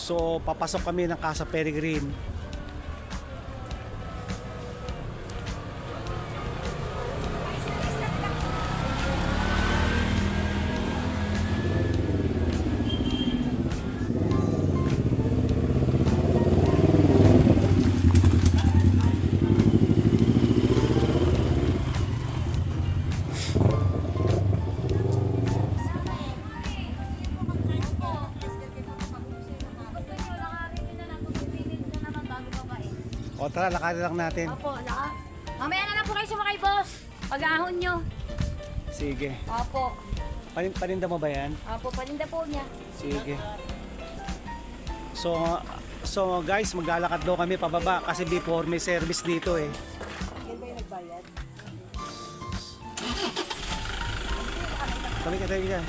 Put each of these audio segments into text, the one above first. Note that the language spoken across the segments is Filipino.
So papasok kami ng Casa Peregrine. O tara, lakarin lang natin. Opo, mamaya na lang po kayo sumakay, boss. Pag-ahon nyo. Sige. Opo. Paninda mo ba yan? Opo, paninda po niya. Sige. So guys, maglalakad daw kami pababa kasi before may service dito eh. Yan ba yung nagbayad? Kami ka tayo.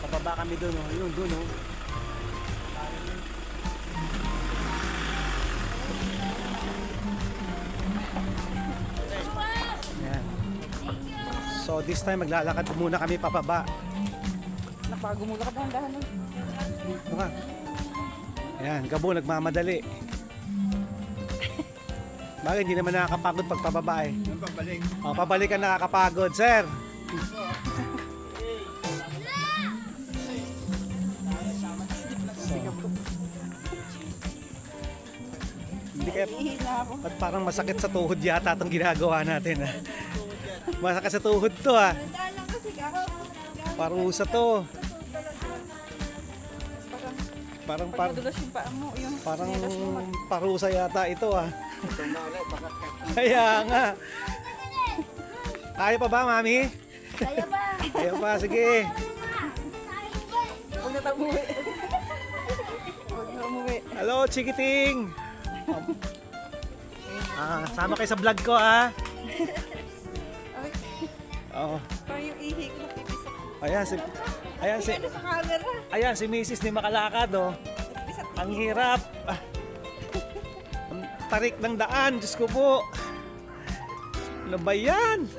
Pababa kami doon oh. Yun doon oh. Ayan. So this time maglalakad muna kami papaba. Napagumula ka dahan-dahan. Mukha. Ayan, Gabo nagmamadali. Bakit hindi naman nakakapagod pag pababa eh? Pabalik. Oh, pabalik ka nakakapagod, sir. Hindi kaya at parang masakit sa tuhod yata itong ginagawa natin. Masakit sa tuhod to ah. Parusa to. Parang parusa yata ito ah. Kaya nga. Kaya pa ba, mami? Kaya ba? Kaya pa, sige. Huwag na tayo umuwi. Huwag na umuwi. Hello, Chikiting. Sama kayo sa vlog ko ah. Oo. Parang yung ihi ko napipisak. Ayan si Mrs. ni makalakad oh. Ang hirap. Ang tarik ng daan, Diyos ko po. Ano ba yan?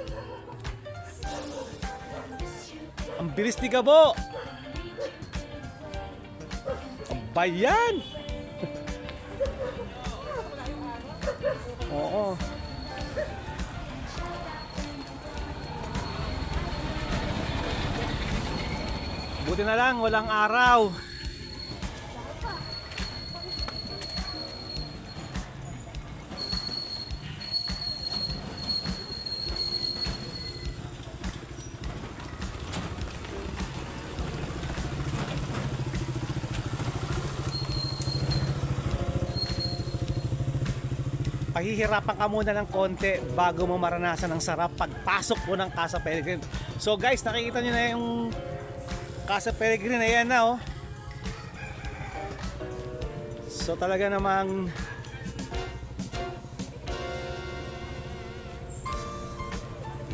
Ang bilis ni Gabo. Ang bayan. Oo. Buti na lang, walang araw. Pahihirapan ka muna ng konti bago mo maranasan ang sarap pagpasok mo ng Casa Peregrine. So guys, nakikita nyo na yung Casa Peregrine, ayan na oh. So talaga namang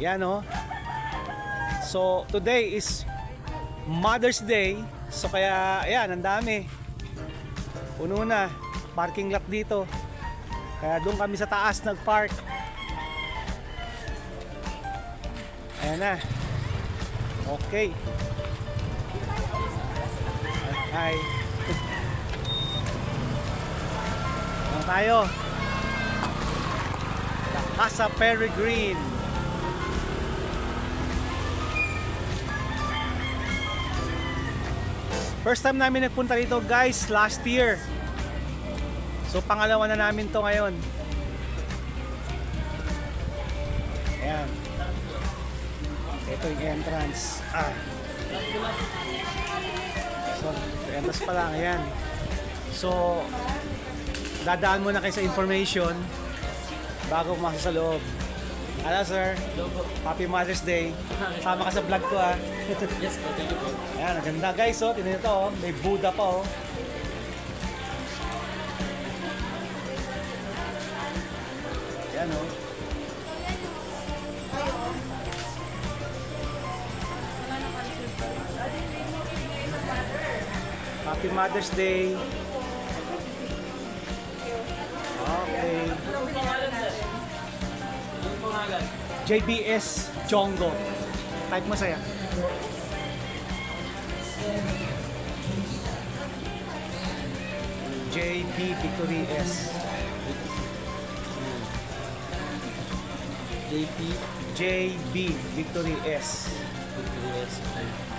yan oh. So today is Mother's Day. So kaya ayan, ang dami. Puno na, parking lot dito. Kaya doon kami sa taas nag-park. Ayan na. Okay. Hi. Ano tayo? The Casa Peregrine. First time namin nagpunta dito guys, last year. So pangalawa na namin to ngayon. Ayan. Ito yung entrance. So, entrance pa lang. Ayan. So, dadaan muna kayo sa information bago pumasok sa loob. Hello sir. Happy Mother's Day. Sama ka sa vlog ko ah. Yes, thank you po. Ayan, ang ganda guys oh. Tingnan nyo to oh. May Buddha pa oh. Ayan oh. Happy Mother's Day. Okay. JBS Chongo. Type mo saya. JB Victory S. JP. JB Victory S.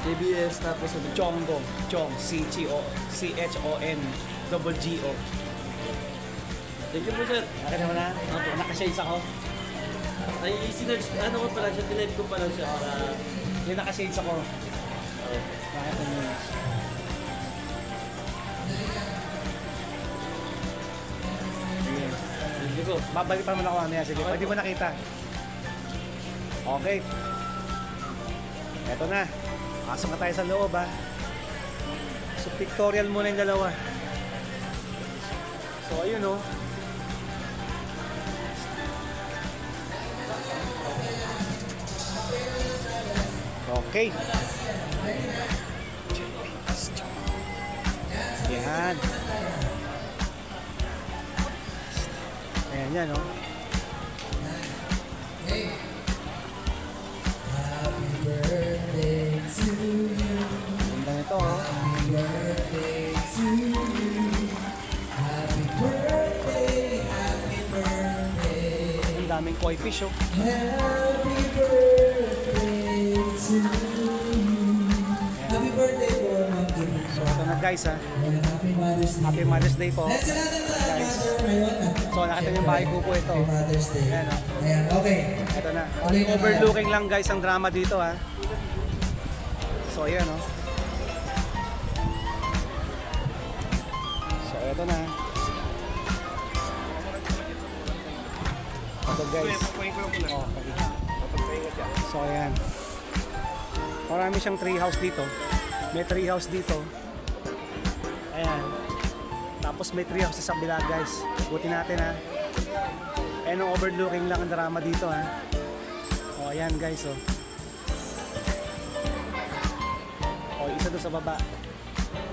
JBS tapos ano? Chongo. Chong. C-H-O-N. Double G-O. Thank you po sir. Akin naman na. Nakashades ako. Ay, sinerge, ano ko pala siya, tinipe ko pala siya para... Yung nakashades ako. Bakit ano yun? Thank you po. Babalik pa naman ako mamaya. Sige, pwede mo nakita. Okay. Eto na. Pasok na tayo sa loob ha. So pictorial muna yung dalawa. So ayun oh. Okay. Yan. Ayan yan oh. Ganda nito oh. Ang daming koi fish oh. Happy birthday po, Ma'am Julie. So ito na guys ha. Ayan, Happy Mother's Day. Happy Mother's Day po. Let's sa lahat ng mga Guys. mother ngayon. So nakita niyo yung bahay ko po ito. Happy Mother's Day. Ayan, oh. Ayan, okay. Ito na. Tuloy na Overlooking lang guys ang drama dito ha. So ayan oh. So ito na. Ito guys. Oh, so ayan. Marami siyang tree house dito. May tree house dito. Ayan. Tapos may tree house sa kabila guys. Buti natin ha. Ayan ang overlooking lang ang drama dito ha. O ayan guys oh. O isa doon sa baba.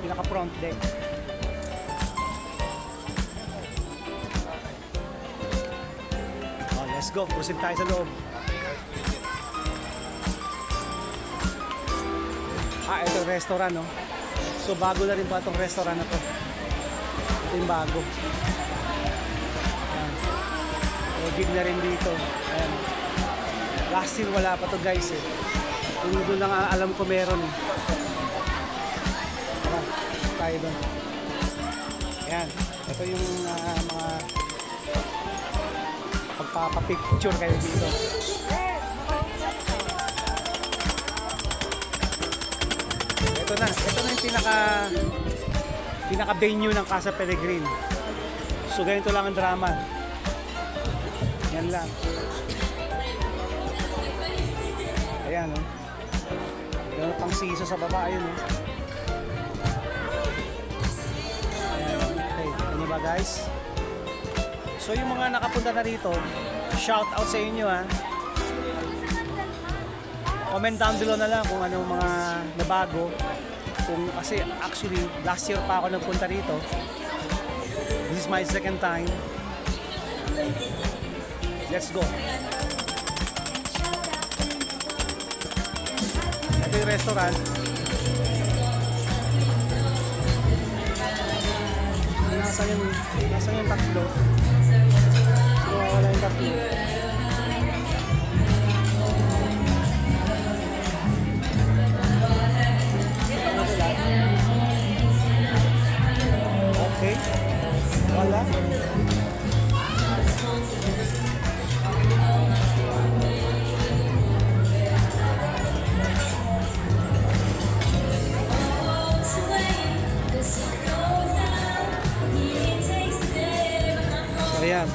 Pinaka front deck. O let's go. Proceed tayo sa loob. Ito yung restaurant no. So bago na rin pa itong restaurant na to. Ito yung bago. Ayan. Gig na rin dito. Ayan. Last year wala pa to guys eh. Kung doon lang alam ko meron eh. Tara, tayo doon. Ayan. Ito yung mga pagpapapicture kayo dito. Ito na yung pinaka venue ng Casa Peregrine. So ganito lang ang drama. Yan lang. Ayan oh. Ganun pang siso sa baba, ayun oh. Ayan, okay, kita nyo ba guys? So yung mga nakapunta na rito, shout out sa inyo ha. Comment down below na lang kung anong mga nabago. Kung kasi actually last year pa ako nagpunta rito. This is my second time. Let's go. Ito yung restaurant. Nasaan yung tatlo? So, wala yung tatlo. Okay. Wala. So, ayan.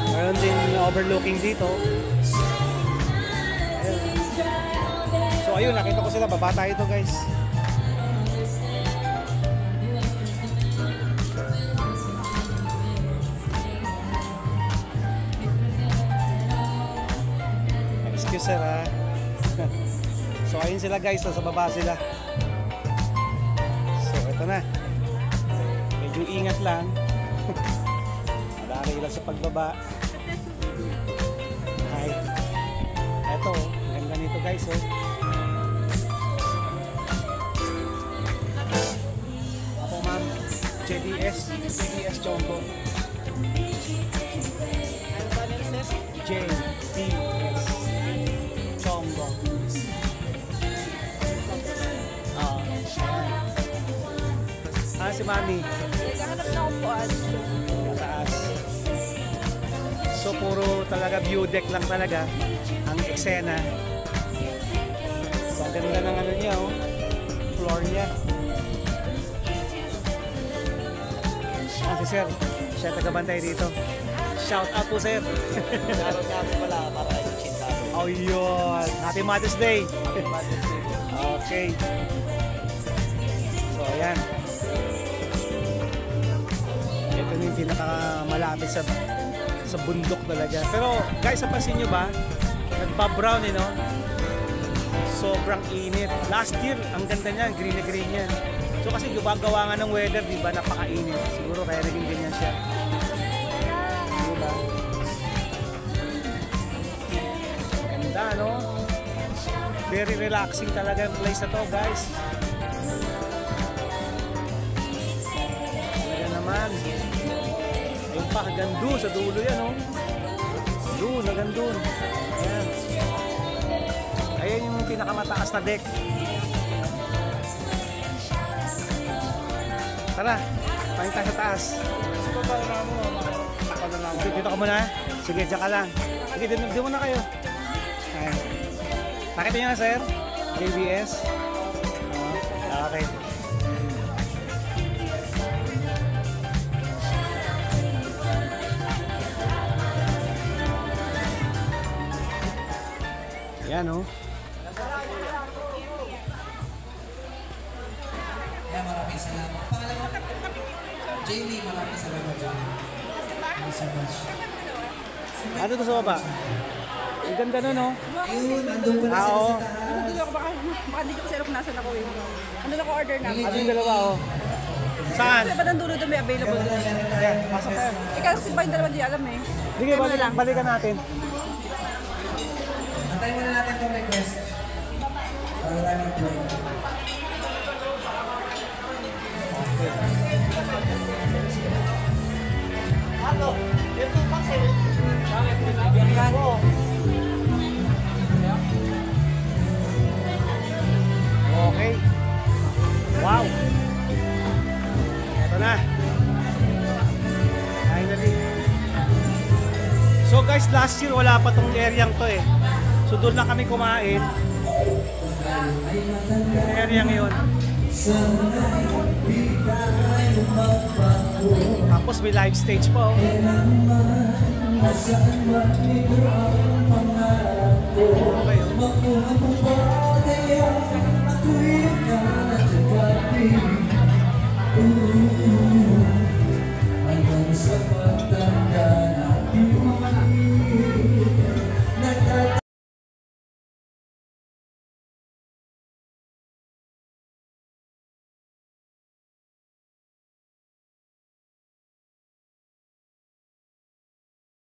Meron din overlooking dito. Ayan. So, ayun. Nakita ko sila. Baba tayo ito, guys. Excuse sir ha. So ayun sila guys, so, sa baba sila. So ito na. Medyo ingat lang. Madami lang sa pagbaba. Hi. Ito, ganda nito guys oh. Ako ma'am, JDS. Mami? Naghahanap na ako po at Taas. So puro talaga view deck lang talaga ang eksena. So ang ganda ng ano niya oh. Floor niya. Ah, si Sir. Siya tagabantay dito. Shout out po, Sir. Meron nga po pala para kay Chinta. Oh, yun. Happy Mother's Day. Okay. So, ayan. Ito na yung pinakamalapit sa bundok talaga. Pero, guys, napansin nyo ba? Nagpa-brown, no? Sobrang init. Last year, ang ganda niya, green na green yan. So, kasi gumagawa nga ng weather, di ba? Napaka-init. Siguro kaya naging ganyan siya. Diba? Ganda, no? Very relaxing talaga yung place na to, guys. Talaga naman. Ayun pa, hanggang doon sa dulo yan, no? Doon, hanggang doon. Ayan. Ayan yung pinakamataas na deck. Tara, pahin tayo sa taas. Dito ka muna. Sige, dyan ka lang. Sige, dito muna kayo. Ayan. Nakita niyo na, sir? JBS. Okay. Yan, oh. Kaya maraming salamat. Pangalawa, Jamie, maraming salamat, Jamie. Thank you so much. Ano to sa baba? Ang ganda nun, no? Yun, andun pala sila Oo. sa taas. dito ako baka dito kasi kung nasan ako eh. Ano lang ko order na. Ano yung dalawa, oh? Saan? Kasi ba ng dulo doon may available? Yan, pasok tayo. Ikaw kasi ba yung dalawa di alam eh. Sige, balikan natin. Antayin muna natin itong request. Bago tayo mag-play. Okay. Wow. Ito na. Finally. So guys, last year wala pa tong areang to eh. So doon lang kami kumain. Areang yun. Tapos may live stage pa oh. Okay, oh.